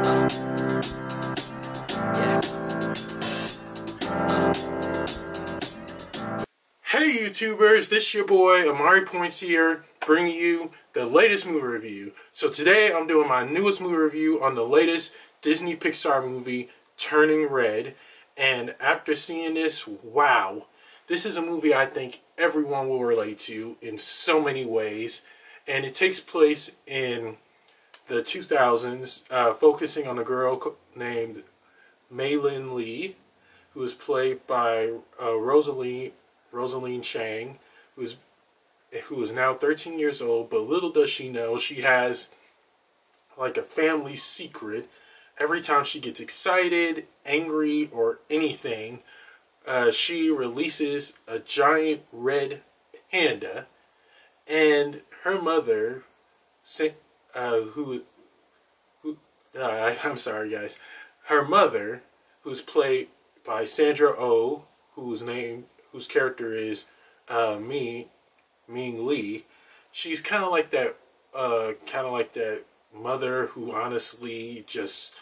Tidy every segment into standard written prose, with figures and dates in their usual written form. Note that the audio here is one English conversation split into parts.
Hey YouTubers, this is your boy Amari Points here, bringing you the latest movie review. So today I'm doing my newest movie review on the latest Disney.Pixar movie, Turning Red. And after seeing this, wow, this is a movie I think everyone will relate to in so many ways. And it takes place in the 2000s, focusing on a girl named Mei-Lin Lee, who is played by Rosaline Chang, who is now 13 years old, but little does she know she has like a family secret. Every time she gets excited, angry, or anything, she releases a giant red panda, and her mother, I'm sorry guys, her mother, who's played by Sandra Oh, whose character is Ming Lee. She's kind of like that mother who honestly just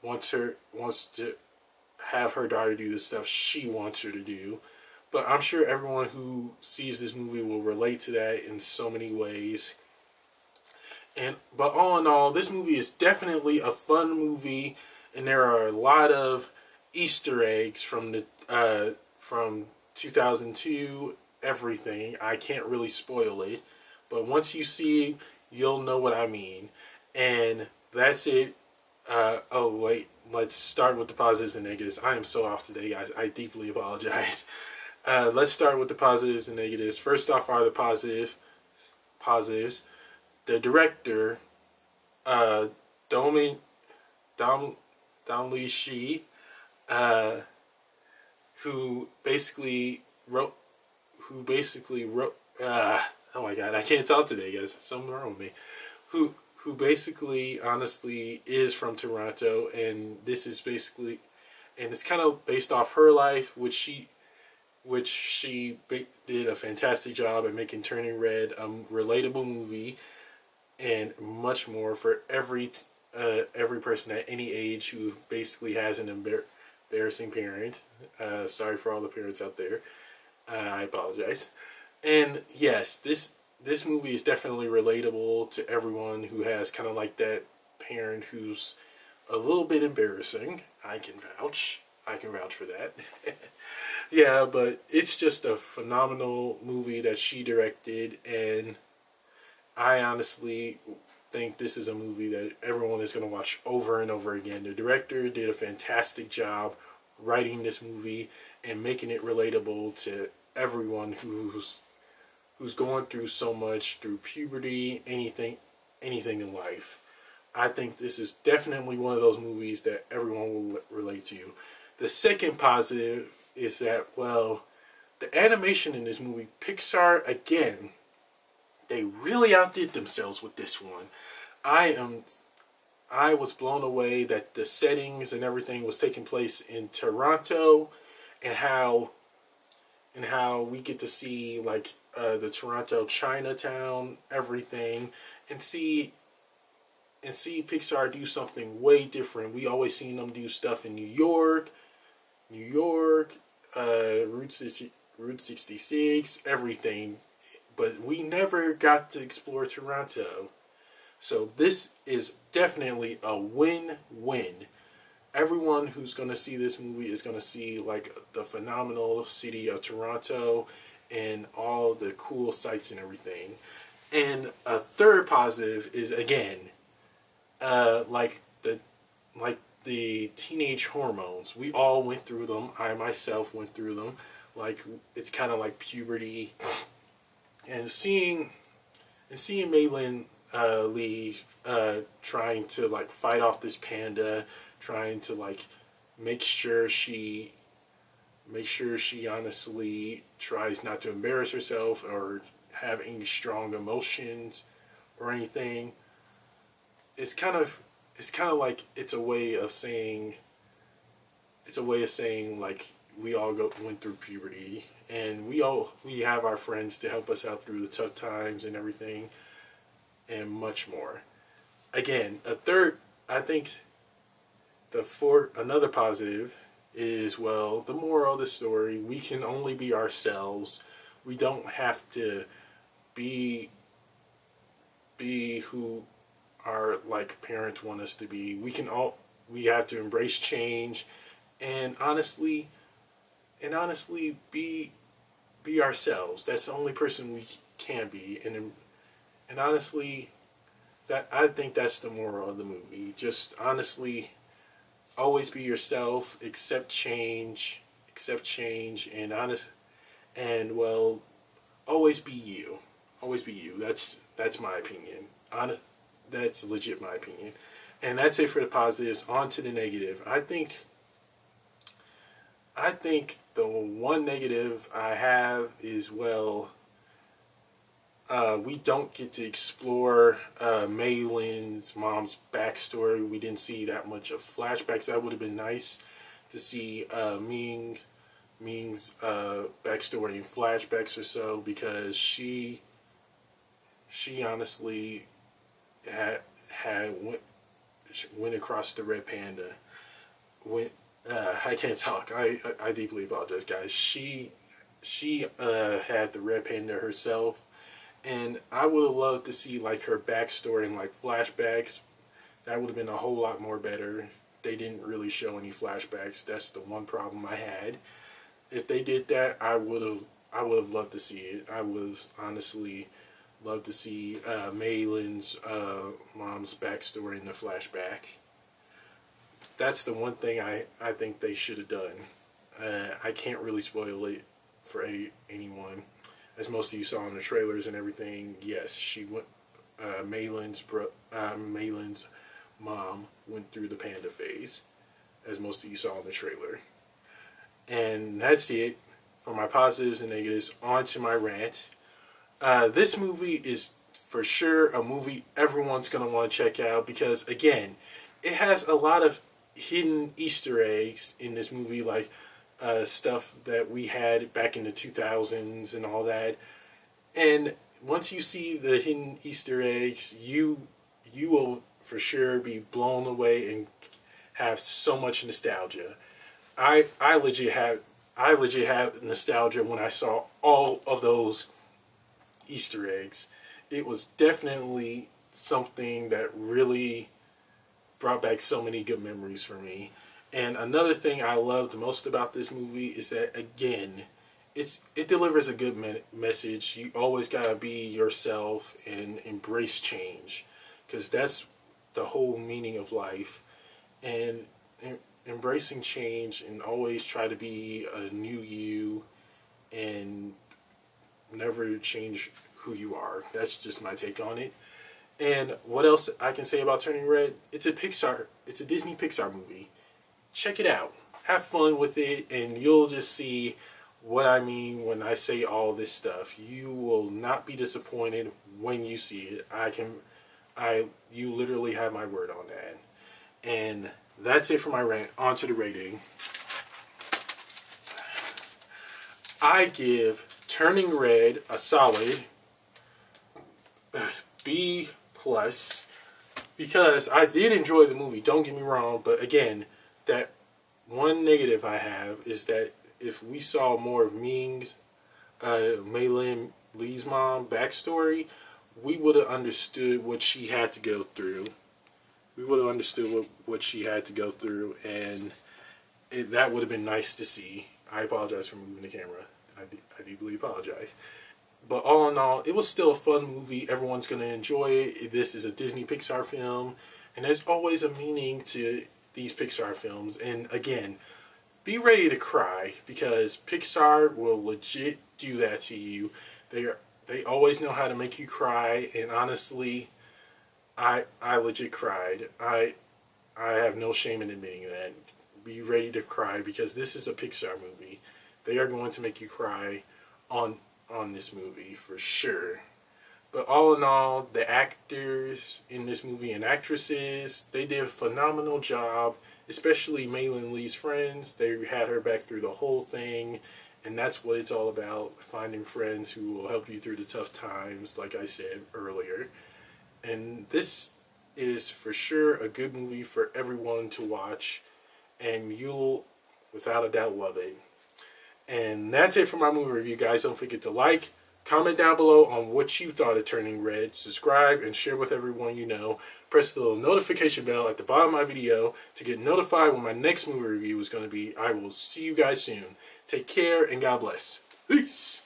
wants to have her daughter do the stuff she wants her to do. But I'm sure everyone who sees this movie will relate to that in so many ways. But all in all, this movie is definitely a fun movie, and there are a lot of Easter eggs from 2002, everything. I can't really spoil it, but once you see, you'll know what I mean. And that's it. Oh wait, let's start with the positives and negatives. I am so off today, guys. I deeply apologize. Let's start with the positives and negatives. First off are the positives. The director, Dong Li Shi, who basically wrote, oh my god, I can't talk today, guys. Something wrong with me. Who basically, honestly, is from Toronto, and this is basically, and it's kind of based off her life, which she did a fantastic job at making Turning Red a relatable movie, and much more for every person at any age who basically has an embarrassing parent. Sorry for all the parents out there. I apologize. And yes, this movie is definitely relatable to everyone who has kind of like that parent who's a little bit embarrassing. I can vouch for that. Yeah, but it's just a phenomenal movie that she directed, and I honestly think this is a movie that everyone is going to watch over and over again. The director did a fantastic job writing this movie and making it relatable to everyone who's going through so much, through puberty, anything in life. I think this is definitely one of those movies that everyone will relate to. The second positive is that, well, the animation in this movie, Pixar, again, they really outdid themselves with this one. I was blown away that the settings and everything was taking place in Toronto, and how we get to see like the Toronto Chinatown, everything, and see Pixar do something way different. We always seen them do stuff in New York, Route 66, everything, but we never got to explore Toronto. So this is definitely a win-win. Everyone who's going to see this movie is going to see like the phenomenal city of Toronto and all the cool sights and everything. And a third positive is, again, like the teenage hormones. We all went through them. I myself went through them. Like, it's kind of like puberty. And seeing Mei-Lin Lee trying to like fight off this panda, trying to like make sure she honestly tries not to embarrass herself or have any strong emotions or anything. It's kind of like it's a way of saying like we all went through puberty, and we have our friends to help us out through the tough times and everything, and much more. Again, I think another positive is, well, the moral of the story, we can only be ourselves. We don't have to be who our like parents want us to be. We have to embrace change and honestly be ourselves. That's the only person we can be. And honestly, that I think that's the moral of the movie. Just honestly, always be yourself, accept change, and well, always be you. Always be you. That's my opinion. That's legit my opinion. And that's it for the positives. On to the negative. I think the one negative I have is, well, we don't get to explore Mei Lin's mom's backstory. We didn't see that much of flashbacks. That would have been nice to see Ming's backstory in flashbacks or so, because she honestly went across the red panda. I can't talk. I deeply apologize, guys. She had the red panda herself, and I would have loved to see like her backstory and like flashbacks. That would have been a whole lot more better. They didn't really show any flashbacks. That's the one problem I had. If they did that, I would have loved to see it. I would honestly love to see Mei Lin's mom's backstory in the flashback. That's the one thing I think they should have done. I can't really spoil it for anyone, as most of you saw in the trailers and everything. Yes, she went. Mei Lin's mom went through the panda phase, as most of you saw in the trailer. And that's it for my positives and negatives. On to my rant. This movie is for sure a movie everyone's gonna want to check out, because again, it has a lot of hidden Easter eggs in this movie, like stuff that we had back in the 2000s and all that. And once you see the hidden Easter eggs, you will for sure be blown away and have so much nostalgia. I legit have nostalgia when I saw all of those Easter eggs. It was definitely something that really brought back so many good memories for me. And another thing I loved most about this movie is that, again, it delivers a good message. You always gotta be yourself and embrace change, because that's the whole meaning of life. And embracing change and always try to be a new you and never change who you are. That's just my take on it. And what else I can say about Turning Red? It's a Disney-Pixar movie. Check it out. Have fun with it, and you'll just see what I mean when I say all this stuff. You will not be disappointed when you see it. You literally have my word on that. And that's it for my rant. On to the rating. I give Turning Red a solid B+, because I did enjoy the movie, don't get me wrong, but again, that one negative I have is that if we saw more of Ming's, Mei Lin Lee's mom backstory, we would have understood what she had to go through. We would have understood what she had to go through, and that would have been nice to see. I apologize for moving the camera. I deeply apologize. But all in all, it was still a fun movie. Everyone's going to enjoy it. This is a Disney-Pixar film, and there's always a meaning to these Pixar films. And again, be ready to cry, because Pixar will legit do that to you. They always know how to make you cry, and honestly, I legit cried. I have no shame in admitting that. Be ready to cry, because this is a Pixar movie. They are going to make you cry on this movie for sure. But all in all, the actors in this movie and actresses, they did a phenomenal job, especially Mei Lin Lee's friends. They had her back through the whole thing, and that's what it's all about, finding friends who will help you through the tough times, like I said earlier. And this is for sure a good movie for everyone to watch, and you'll without a doubt love it. And that's it for my movie review, guys. Don't forget to like, comment down below on what you thought of Turning Red, subscribe, and share with everyone you know. Press the little notification bell at the bottom of my video to get notified when my next movie review is going to be. I will see you guys soon. Take care, and God bless. Peace!